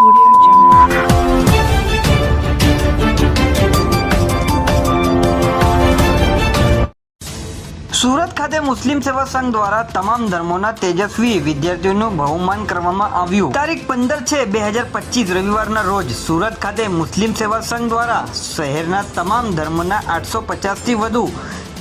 Audio Jungle. Surat ખાતે મુસ્લિમ સેવા સંઘ દ્વારા તમામ ધર્મોના તેજસ્વી વિદ્યાર્થીઓનું બહુમાન કરવામાં આવ્યું। તારીખ 15/6/2025 રવિવારના રોજ સુરત ખાતે મુસ્લિમ સેવા સંઘ દ્વારા શહેરના તમામ ધર્મોના 850 થી વધુ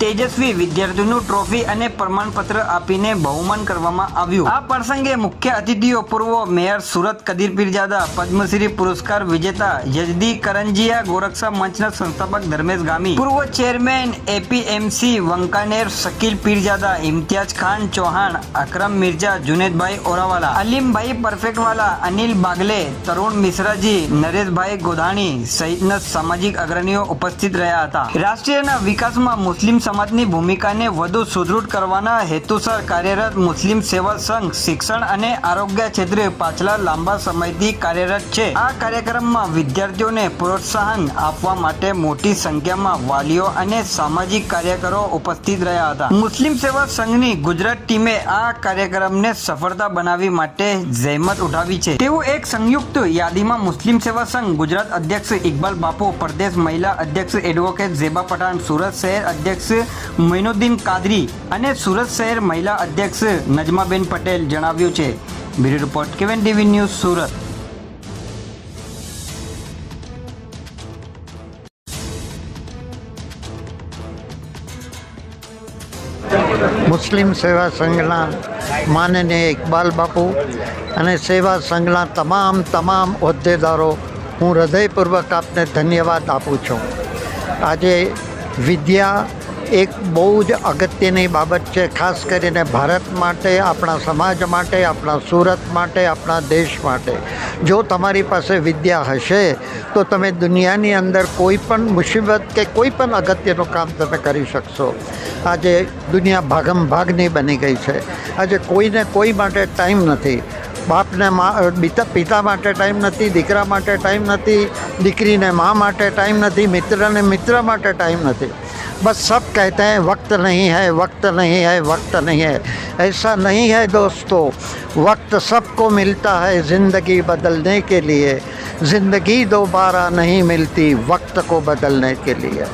તેજસ્વી વિદ્યાર્થીઓનું ટ્રોફી અને પ્રમાણપત્ર આપીને બહુમાન કરવામાં આવ્યું। આ પ્રસંગે મુખ્ય અતિથિઓ પૂર્વ મેયર સુરત કદીર પીરજાદા, પદ્મશ્રી પુરસ્કાર વિજેતા યજદી કરંજીયા, ગોરક્ષા મંચના સંસ્થાપક ધર્મેશ ગામી, પૂર્વ ચેરમેન એપીએમસી વંકાનેર શકીલ પીરજાદા, ઇમ્તિયાજ ખાન ચૌહાણ, અકરમ મિર્જા, જુનેદભાઈ ઓરાવાલા, અલીમભાઈ પરફેક્ટવાલા, અનિલ બાગલે, તરુણ મિશ્રાજી, નરેશભાઈ ગોધાણી સહિતના સામાજિક અગ્રણીઓ ઉપસ્થિત રહ્યા હતા। રાષ્ટ્રીયના વિકાસમાં મુસ્લિમ સમાજની ભૂમિકાને વધુ સુદૃઢ કરવાના હેતુસર કાર્યરત મુસ્લિમ સેવા સંઘ શિક્ષણ અને આરોગ્ય ક્ષેત્રે પાછલા લાંબા સમયથી કાર્યરત છે। આ કાર્યક્રમમાં વિદ્યાર્થીઓને પ્રોત્સાહન આપવા માટે મોટી સંખ્યામાં વાલીઓ અને સામાજિક કાર્યકરો ઉપસ્થિત રહ્યા હતા। મુસ્લિમ સેવા સંઘની ગુજરાત ટીમે આ કાર્યક્રમને સફળતા બનાવી માટે જહેમત ઉઠાવી છે તેવું એક સંયુક્ત યાદીમાં મુસ્લિમ સેવા સંઘ ગુજરાત અધ્યક્ષ ઇકબાલ બાપુ, પ્રદેશ મહિલા અધ્યક્ષ એડવોકેટ ઝેબા પઠાણ, સુરત શહેર અધ્યક્ષ મૈનુદ્દીન કાદરી અને સુરત શહેર મહિલા અધ્યક્ષ નજમાબેન પટેલ જણાવ્યું છે। બ્યુરો રિપોર્ટ કેવન ટીવી ન્યૂઝ સુરત। મુસ્લિમ સેવા સંઘના માનનીય ઇકબાલ બાપુ અને સેવા સંઘના તમામ હોદ્દેદારો, હું હૃદયપૂર્વક આપને ધન્યવાદ આપું છું। આજે વિદ્યા એક બહુ જ અગત્યની બાબત છે, ખાસ કરીને ભારત માટે, આપણા સમાજ માટે, આપણા સુરત માટે, આપણા દેશ માટે। જો તમારી પાસે વિદ્યા હશે તો તમે દુનિયાની અંદર કોઈ પણ મુસીબત કે કોઈ પણ અગત્યનું કામ તમે કરી શકશો। આજે દુનિયા ભાગમ ભાગની બની ગઈ છે। આજે કોઈને કોઈ માટે ટાઈમ નથી। બાપને પિતા માટે ટાઈમ નથી, દીકરા માટે ટાઈમ નથી, દીકરીને માँ માટે ટાઈમ નથી, મિત્રને મિત્ર માટે ટાઈમ નથી। बस सब कहते हैं वक्त नहीं है, वक्त नहीं है, वक्त नहीं है। ऐसा नहीं है दोस्तों, वक्त सबको मिलता है ज़िंदगी बदलने के लिए। ज़िंदगी दोबारा नहीं मिलती वक्त को बदलने के लिए।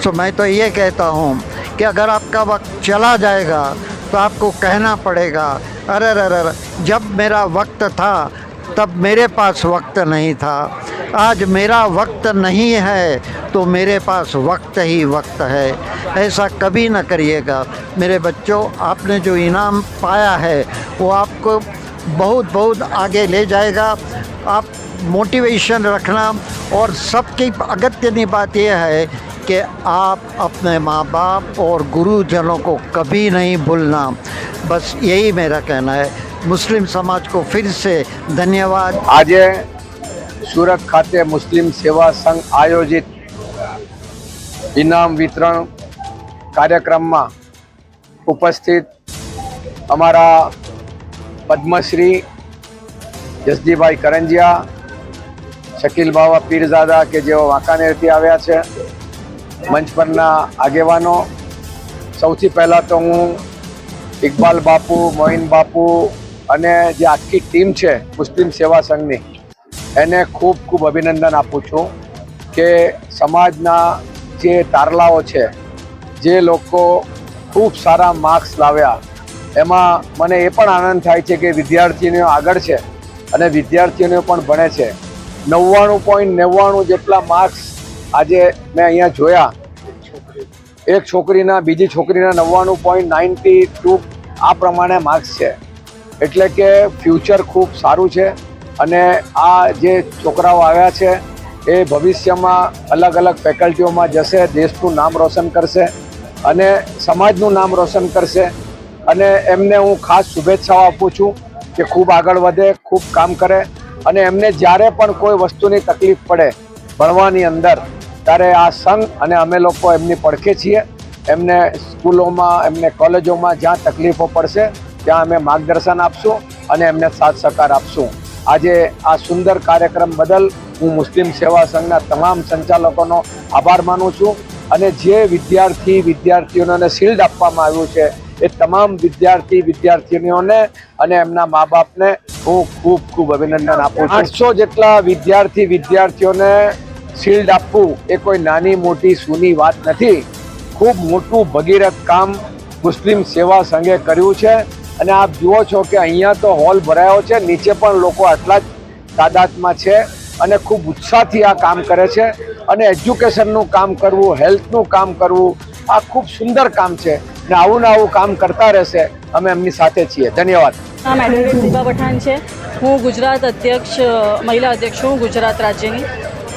तो मैं तो ये कहता हूँ कि अगर आपका वक्त चला जाएगा तो आपको कहना पड़ेगा, अरे अरे जब मेरा वक्त था तब मेरे पास वक्त नहीं था, आज मेरा वक्त नहीं है तो मेरे पास वक्त ही वक्त है। ऐसा कभी न करिएगा मेरे बच्चों। आपने जो इनाम पाया है वो आपको बहुत बहुत आगे ले जाएगा। आप मोटिवेशन रखना, और सबकी अगत्यनी बात यह है कि आप अपने माँ बाप और गुरुजनों को कभी नहीं भूलना। बस यही मेरा कहना है। मुस्लिम समाज को फिर से धन्यवाद। आज सूरत खाते मुस्लिम सेवा संघ आयोजित इनाम वितरण कार्यक्रम में उपस्थित अमरा पद्मश्री यजदीभाई करंजिया, शकील बाबा पीरजादा के जो वांकानेर थी आव्या छे, मंच परना आगेवानो, सौथी पहला तो हूँ इकबाल बापू, मोइन बापू અને જે આખી ટીમ છે મુસ્લિમ સેવા સંઘની, એને ખૂબ ખૂબ અભિનંદન આપું છું કે સમાજના જે તારલાઓ છે, જે લોકો ખૂબ સારા માર્ક્સ લાવ્યા, એમાં મને એ પણ આનંદ થાય છે કે વિદ્યાર્થીઓ આગળ છે અને વિદ્યાર્થીઓ પણ ભણે છે। 99.99 જેટલા માર્ક્સ આજે મેં અહીંયા જોયા। એક છોકરીના, બીજી છોકરીના 99.92 આ પ્રમાણે માર્ક્સ છે। એટલે કે ફ્યુચર ખૂબ સારું છે અને આ જે છોકરાઓ આવ્યા છે એ ભવિષ્યમાં અલગ અલગ ફેકલ્ટીઓમાં જશે, દેશનું નામ રોશન કરશે અને સમાજનું નામ રોશન કરશે। અને એમને હું ખાસ શુભેચ્છાઓ આપું છું કે ખૂબ આગળ વધે, ખૂબ કામ કરે અને એમને જ્યારે પણ કોઈ વસ્તુની તકલીફ પડે ભણવાની અંદર, ત્યારે આ સંઘ અને અમે લોકો એમની પડખે છીએ। એમને સ્કૂલોમાં, એમને કોલેજોમાં જ્યાં તકલીફો પડશે ત્યાં અમે માર્ગદર્શન આપશું અને એમને સાથ સહકાર આપશું। આજે આ સુંદર કાર્યક્રમ બદલ હું મુસ્લિમ સેવા સંઘના તમામ સંચાલકોનો આભાર માનું છું અને જે વિદ્યાર્થીઓને શિલ્ડ આપવામાં આવ્યું છે એ તમામ વિદ્યાર્થીનીઓને અને એમના મા બાપને હું ખૂબ ખૂબ અભિનંદન આપું છું. 800 જેટલા વિદ્યાર્થીઓને શિલ્ડ આપવું એ કોઈ નાની મોટી સૂની વાત નથી. ખૂબ મોટું ભગીરથ કામ મુસ્લિમ સેવા સંઘે કર્યું છે અને આપ જુઓ છો કે અહીંયા તો હોલ ભરાયો છે, નીચે પણ લોકો આટલા જ તાદાદમાં છે અને ખૂબ ઉત્સાહથી આ કામ કરે છે. અને એજ્યુકેશનનું કામ કરવું, હેલ્થનું કામ કરવું, આ ખૂબ સુંદર કામ છે અને આવું ને આવું કામ કરતા રહેશે. અમે એમની સાથે છીએ. ધન્યવાદ. નામ એડવોકેટ દીપા પઠાણ છે. હું ગુજરાત અધ્યક્ષ, મહિલા અધ્યક્ષ છું ગુજરાત રાજ્યની.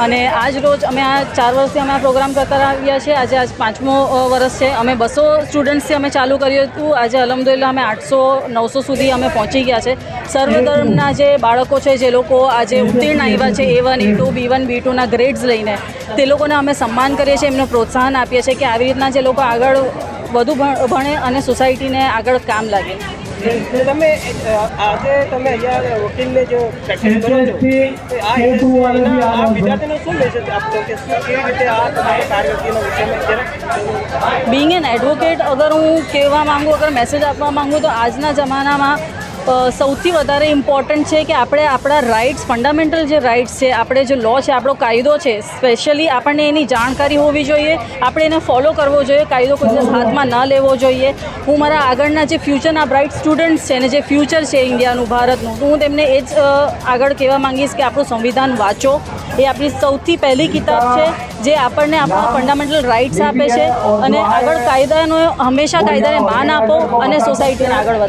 અને આજ રોજ અમે આ 4 વર્ષથી અમે આ પ્રોગ્રામ કરતા આવ્યા છે. આજે 5મો વર્ષ છે. અમે 200 સ્ટુડન્ટ્સથી અમે ચાલુ કર્યું હતું. આજે અલહમદુલિલ્લાહ અમે 800-900 સુધી અમે પહોંચી ગયા છે. સર્વધર્મના જે બાળકો છે, જે લોકો આજે ઉત્તીર્ણ આવ્યા છે A1, A2, B1, B2ના ગ્રેડ્સ લઈને, તે લોકોને અમે સન્માન કરીએ છીએ, એમને પ્રોત્સાહન આપીએ છીએ કે આવી રીતના જે લોકો આગળ વધુ ભણે અને સોસાયટીને આગળ કામ લાગે. તમે આજે અહીંયા વકીલને જો પ્રેક્ટિસ કરો છો, આ વિદ્યાર્થીનો શું મેસેજ આપશો કે કેવી રીતે આ તમારી કારકિર્દીનો વિષય? બિંગ એન એડવોકેટ અગર હું કહેવા માંગુ, અગર મેસેજ આપવા માંગુ તો આજના જમાનામાં સૌથી વધારે ઇમ્પોર્ટન્ટ છે કે આપણે આપણા રાઇટ્સ, ફંડામેન્ટલ જે રાઇટ્સ છે, આપણે જે લો છે, આપણો કાયદો છે, સ્પેશિયલી આપણને એની જાણકારી હોવી જોઈએ. આપણે એને ફોલો કરવો જોઈએ. કાયદો કોઈ દિવસ હાથમાં ન લેવો જોઈએ. હું મારા આગળના જે ફ્યુચરના બ્રાઇટ સ્ટુડન્ટ્સ છે અને જે ફ્યુચર છે ઇન્ડિયાનું, ભારતનું, તો હું તેમને એ જ આગળ કહેવા માંગીશ કે આપણું સંવિધાન વાંચો. એ આપણી સૌથી પહેલી કિતાબ છે જે આપણને આપણા ફંડામેન્ટલ રાઇટ્સ આપે છે. અને આગળ કાયદાનો હંમેશા કાયદાને માન આપો અને સોસાયટીને આગળ વધારો.